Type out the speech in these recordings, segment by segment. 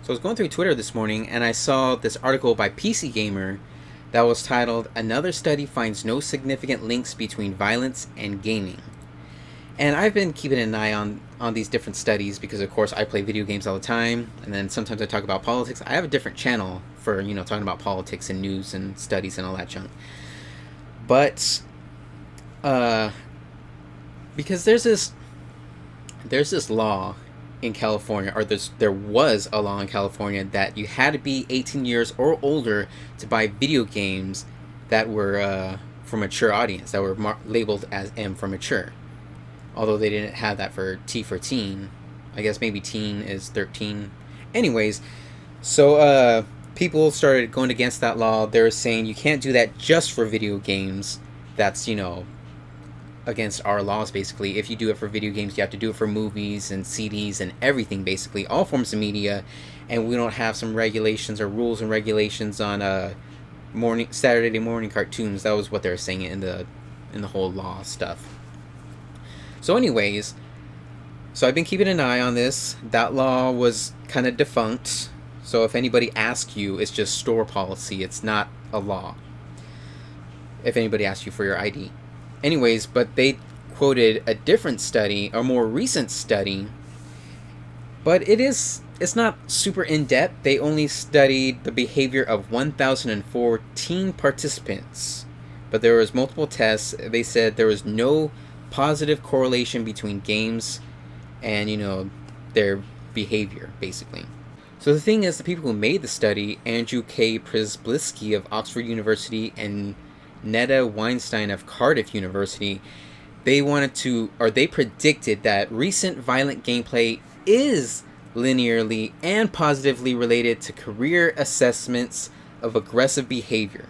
So I was going through Twitter this morning and I saw this article by PC Gamer that was titled "Another Study Finds No Significant Links Between Violence and Gaming." And I've been keeping an eye on these different studies because, of course, I play video games all the time, and then sometimes I talk about politics. I have a different channel for talking about politics and news and studies and all that junk. But uh, because there's this law in California, or there was a law in California that you had to be 18 years or older to buy video games that were for mature audience, that were labeled as M for mature. Although they didn't have that for T for teen. I guess maybe teen is 13. Anyways, so people started going against that law. They were saying you can't do that just for video games. That's, against our laws, basically. If you do it for video games, you have to do it for movies and CDs and everything, basically. All forms of media. And we don't have some regulations or rules and regulations on Saturday morning cartoons. That was what they were saying in the whole law stuff. So anyways, I've been keeping an eye on this. That law was kind of defunct. So if anybody asks you, it's just store policy. It's not a law. If anybody asks you for your ID. Anyways, but they quoted a different study, a more recent study. But it's not super in-depth. They only studied the behavior of 1,014 participants. But there was multiple tests. They said there was no positive correlation between games and their behavior, basically. So the thing is, the people who made the study, Andrew K. Przybylski of Oxford University and Netta Weinstein of Cardiff University, they predicted that recent violent gameplay is linearly and positively related to career assessments of aggressive behavior.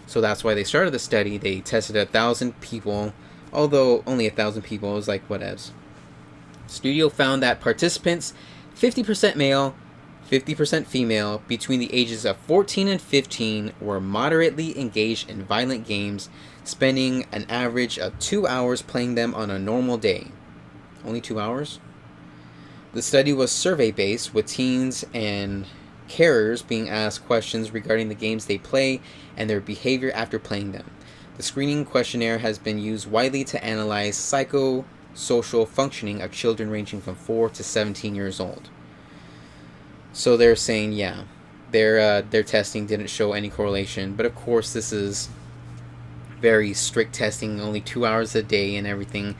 So that's why they started the study. They tested 1,000 people. Although only 1,000 people, is like whatevs. Studio found that participants, 50% male, 50% female, between the ages of 14 and 15 were moderately engaged in violent games, spending an average of 2 hours playing them on a normal day. Only 2 hours? The study was survey-based, with teens and carers being asked questions regarding the games they play and their behavior after playing them. The screening questionnaire has been used widely to analyze psychosocial functioning of children ranging from 4 to 17 years old. So they're saying, yeah, their testing didn't show any correlation. But of course, this is very strict testing, only 2 hours a day and everything.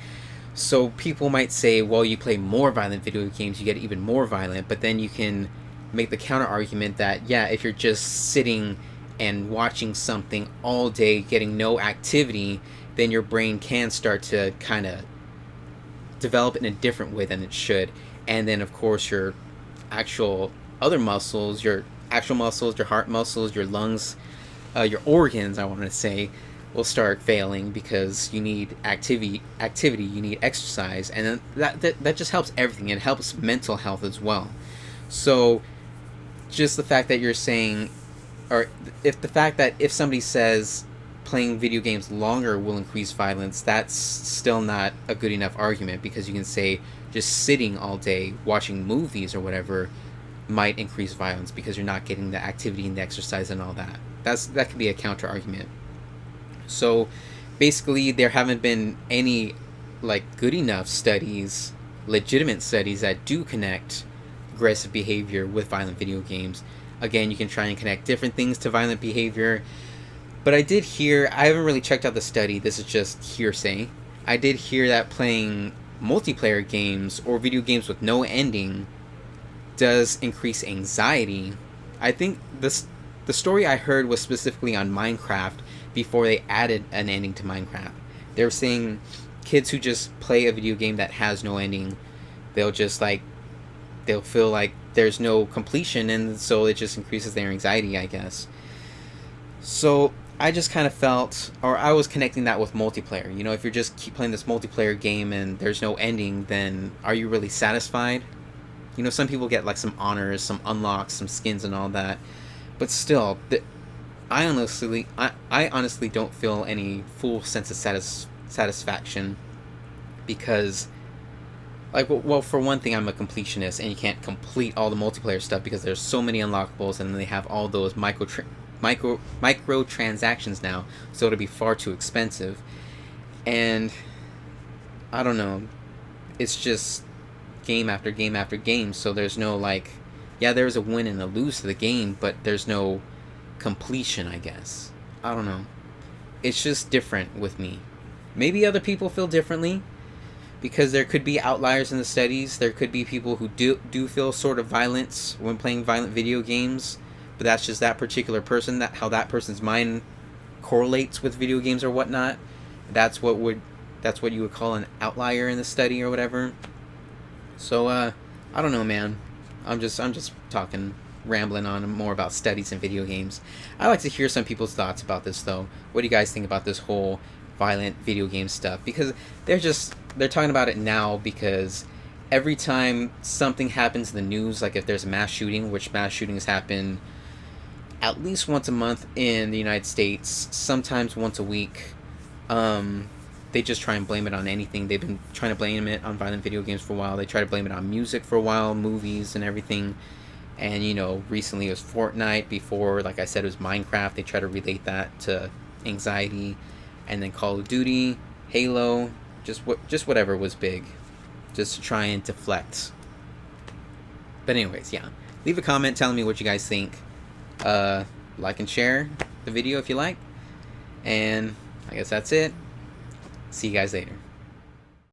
So people might say, well, you play more violent video games, you get even more violent. But then you can make the counter argument that, yeah, if you're just sitting and watching something all day, getting no activity, then your brain can start to kind of develop in a different way than it should. And then, of course, your actual other muscles, your heart muscles, your lungs, your organs, I want to say, will start failing because you need activity, you need exercise. And then that just helps everything. It helps mental health as well. So just the fact that you're saying, or if somebody says playing video games longer will increase violence, that's still not a good enough argument, because you can say just sitting all day watching movies or whatever might increase violence because you're not getting the activity and the exercise and all that. That could be a counter argument. So basically, there haven't been any good enough studies, legitimate studies, that do connect aggressive behavior with violent video games. Again, you can try and connect different things to violent behavior. But I did hear, I haven't really checked out the study, this is just hearsay. I did hear that playing multiplayer games or video games with no ending does increase anxiety. I think the story I heard was specifically on Minecraft before they added an ending to Minecraft. They were saying kids who just play a video game that has no ending, they'll feel like there's no completion, and so it just increases their anxiety, I guess. So I just kind of felt, or I was connecting that with multiplayer. If you're just keep playing this multiplayer game and there's no ending, then are you really satisfied? Some people get some honors, some unlocks, some skins and all that. But still, I honestly don't feel any full sense of satisfaction, because Like, well, for one thing, I'm a completionist, and you can't complete all the multiplayer stuff because there's so many unlockables, and they have all those micro transactions now, so it'll be far too expensive. And I don't know, it's just game after game after game. So there's no like, yeah, there's a win and a lose to the game, but there's no completion, I guess. I don't know. It's just different with me. Maybe other people feel differently, because there could be outliers in the studies. There could be people who do feel sort of violence when playing violent video games, but that's just that particular person, that how that person's mind correlates with video games or whatnot. That's what you would call an outlier in the study or whatever. So I don't know, man. I'm just talking, rambling on more about studies and video games. I like to hear some people's thoughts about this, though. What do you guys think about this whole violent video game stuff? Because they're talking about it now because every time something happens in the news, like if there's a mass shooting, which mass shootings happen at least once a month in the United States, sometimes once a week, they just try and blame it on anything. They've been trying to blame it on violent video games for a while. They try to blame it on music for a while, movies and everything. And, you know, recently it was Fortnite. Before, like I said, it was Minecraft. They try to relate that to anxiety. And then Call of Duty, Halo, just whatever was big, just to try and deflect. But anyways, yeah, leave a comment telling me what you guys think. Like and share the video if you like. And I guess that's it. See you guys later.